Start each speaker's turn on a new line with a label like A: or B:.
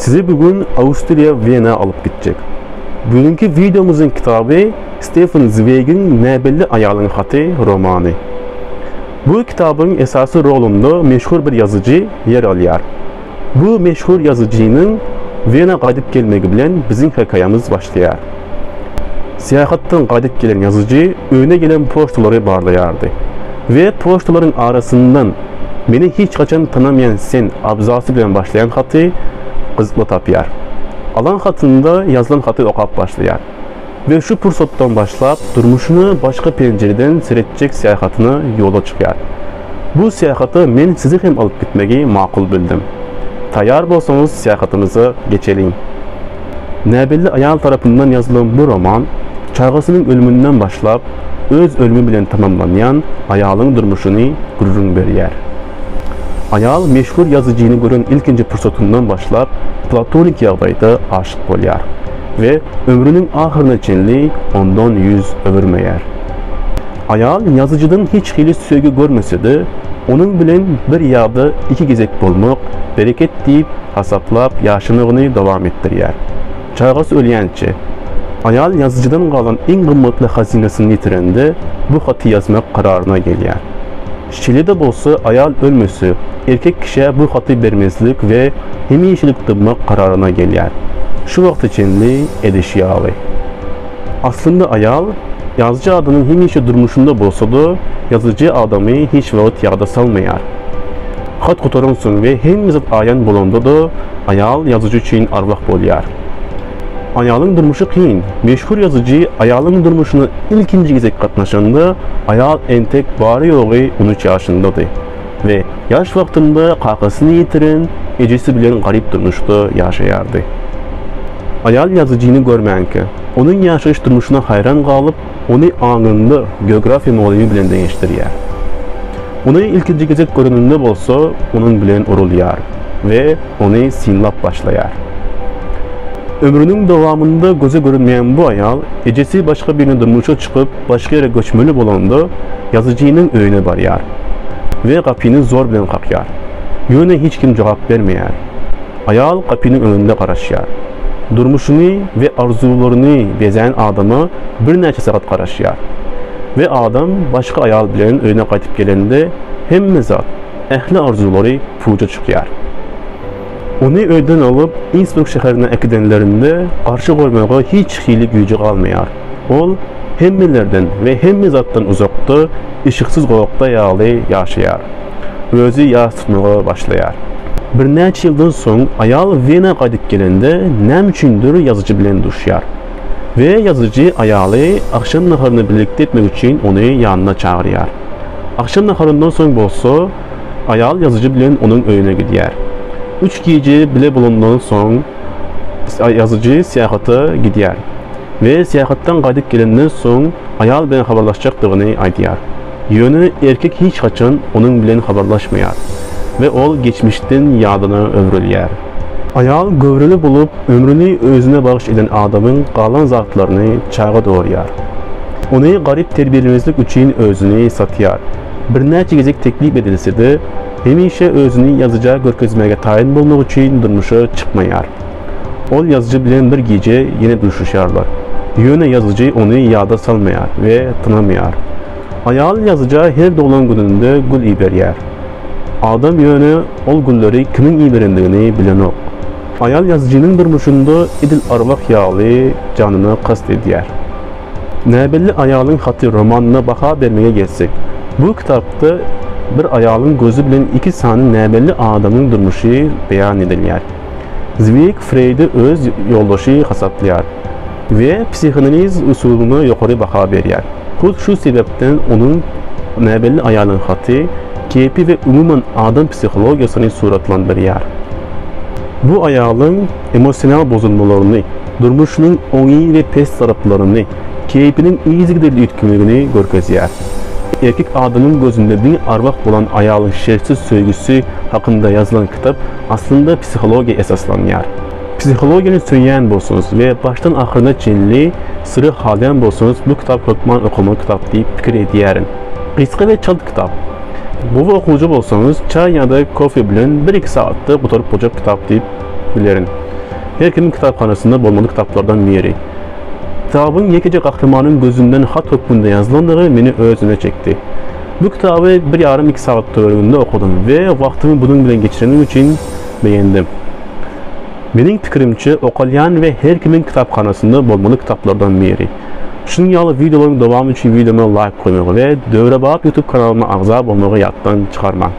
A: Sizi bugün Avusturya Viyana alıp gidecek. Bugünkü videomuzun kitabı Stefan Zweig'in Nebelli Ayalın Xatı romanı. Bu kitabın esası rolunda meşhur bir yazıcı yer alıyor. Bu meşhur yazıcının Viyana qayıdıb gelmegi bilen bizim hikayemiz başlıyor. Seyahattan qayıdıb gelen yazıcı önüne gelen poçtaları barlayardı. Ve poçtaların arasından "Beni hiç kaçan tanımayan sen" abzası bilen başlayan xatı kızıkla tapıyar. Alan xatında yazılan xatı okap başlayar. Ve şu fırsattan başlayıp durmuşunu başka pencereden seyredecek seyahatini yola çıkar. Bu seyahati men sizi hem alıp gitmegi makul bildim. Tayar bolsanız seyahatimize geçelim. Nebelli Ayal tarafından yazılan bu roman, çağrısının ölümünden başlayıp öz ölümü bilen tamamlanyan Ayal'ın durmuşunu gururun beriyer. Ayal meşhur yazıcını gören ilkinci fırsatından başlayıp platonik yağdayda aşık bolyar ve ömrünün ahırına çenli ondan yüz övermeyer. Ayal yazıcıdan hiç hili sögü görmese de onun bilen bir yağda iki gezek bolmak, bereket deyip hasaplap yaşınığını devam ettiriyer. Çağası ölyençe, Ayal yazıcıdan kalan en kımmetli hazinesini yitirende bu xatı yazmak kararına geliyor. Şilede bolsa Ayal ölmesi, erkek kişiye bu xatı vermezlik ve hemişilik tıbmak kararına geliyor. Şu vakti çenli edişiyalı. Aslında Ayal, yazıcı adının hemişe durmuşunda bolsa da yazıcı adamı hiç vakit yağda salmayar. Xat kotarınsın ve hemizat ayan bolanda da Ayal yazıcı için arvaq bolyar. Ayal'ın durmuşu kıyın. Meşhur yazıcı Ayal'ın durmuşunu ilkinci gezek katnaşanda Ayal entek bari yoğu 13 yaşındadır. Ve yaş vaktinde kakasını yitiren, ecesi bilen garip durmuşta yaşayardı. Ayal yazıcını görmeyen ki, onun yaşayış durmuşuna hayran kalıp, onu anında geografi mualimi bilen değiştiriyor. Onu ilkinci gezek görününde bolsa, onun bilen uruluyar ve onu sinlap başlayar. Ömrünün devamında göze görünmeyen bu Ayal, ecesi başka birine durmuşa çıkıp başka yere göçmeli bolanda yazıcının öyüne barıyar ve kapını zor bilen kakıyar. Yöne hiç kim cevap vermeyer. Ayal kapının önünde karaşıyar. Durmuşunu ve arzularını bezeyen adama bir neçe saat karaşıyar. Ve adam başka Ayal bilen öyüne qayıtıp gelende hem mezat, ehli arzuları puca çıkıyar. Onu öyden alıp Innsbruck şehirine ekidenlerinde karşı koymaya hiç hili gücü kalmayar. Ol hemmelerden ve hemme zattan uzakta, ışıksız koyakta yağlı yaşayar. Özü yağ tutmaya başlayar. Bir neçə yıldan son Ayal Viyana qayıdıb gelende nem üçündür yazıcı bilen duşyar. Ve yazıcı Ayal'ı akşam naharını birlikte etmek için onu yanına çağırıyor. Akşam naharından son bolsa Ayal yazıcı bilen onun öyüne gidiyor. 3 gece bile bulunduğundan son yazıcı seyahata gidiyor. Ve seyahattan qayıdıb gelenden son Ayal bilen haberlaşacaqdığını aytıyor. Yönü erkek hiç kaçan onun bilen haberlaşmayar. Ve ol geçmişten yadına övrülüyer. Ayal gövrülü bulup ömrünü özüne bağış eden adamın qalan zatlarını çağa doğruyar. Onu garip terbiyelemezlik için özünü satıyar. Bir neçə gezek teklif edilse de hemişe özünü yazıcıya görkezmeye tayin bulmak için durmuşa çıkmayar. Ol yazıcı bilen bir gece yine duruşuşarlar. Yöne yazıcı onu yada salmayar ve tanımayar. Ayal yazıcıya her dolan gününde gül iberyer. Adam yönü ol gülleri kimin iberendiğini bilen ok. Ayal yazıcının durmuşunda idil arvaq yağlı canını kast ediyor. Nebelli Ayal'ın xatı romanına baha vermeye gelsek, bu kitapta bir Ayal'ın gözü bilen iki sani nebelli adamın durmuşu beyan ediliyor. Zweig Freud'u öz yoldaşı hesaplayar ve psikanaliz usulunu yukarı baha veriyor. Kod şu sebepten onun Nebelli Ayal'ın xatı keyfi ve umuman adam psikolojisini suratlandırıyor. Bu Ayal'ın emosyonel bozulmalarını, durmuşunun iyi ve pes taraflarını, keyfinin iyizgiderli ütkünlüğünü görkeziyor. Erkek adamın gözünde bir arvaq olan Ayal'ın şersiz söygüsü hakkında yazılan kitap aslında psikoloji esaslanıyor. Psikolojiyi söyleyen bolsunuz ve baştan ahırına çenli sırrı halden bolsunuz bu kitap okuma kitap deyip fikir ediyerin. Kısa ve çalt kitap. Bu okuyucu bolsanız çay ya da kofe bilen 1-2 saatte oturup olacak kitap deyip bilerin. her kimin kitapxanasında bolmalı kitaplardan biri. Kitabın yekece kahramanın gözünden hat hükmünde yazılanları meni özüne çekti. Bu kitabı 1,5-2 saat töründe okudum ve vaktimi bunun bilen geçirenim için beğendim. Benim fikrimçe okalyan ve her kimin kitapxanasında bolmalı kitaplardan biri. Şunun yalı videoların devamı için videoma like koymağı ve Dövre Bab YouTube kanalıma ağza olmağı yattan çıkarma.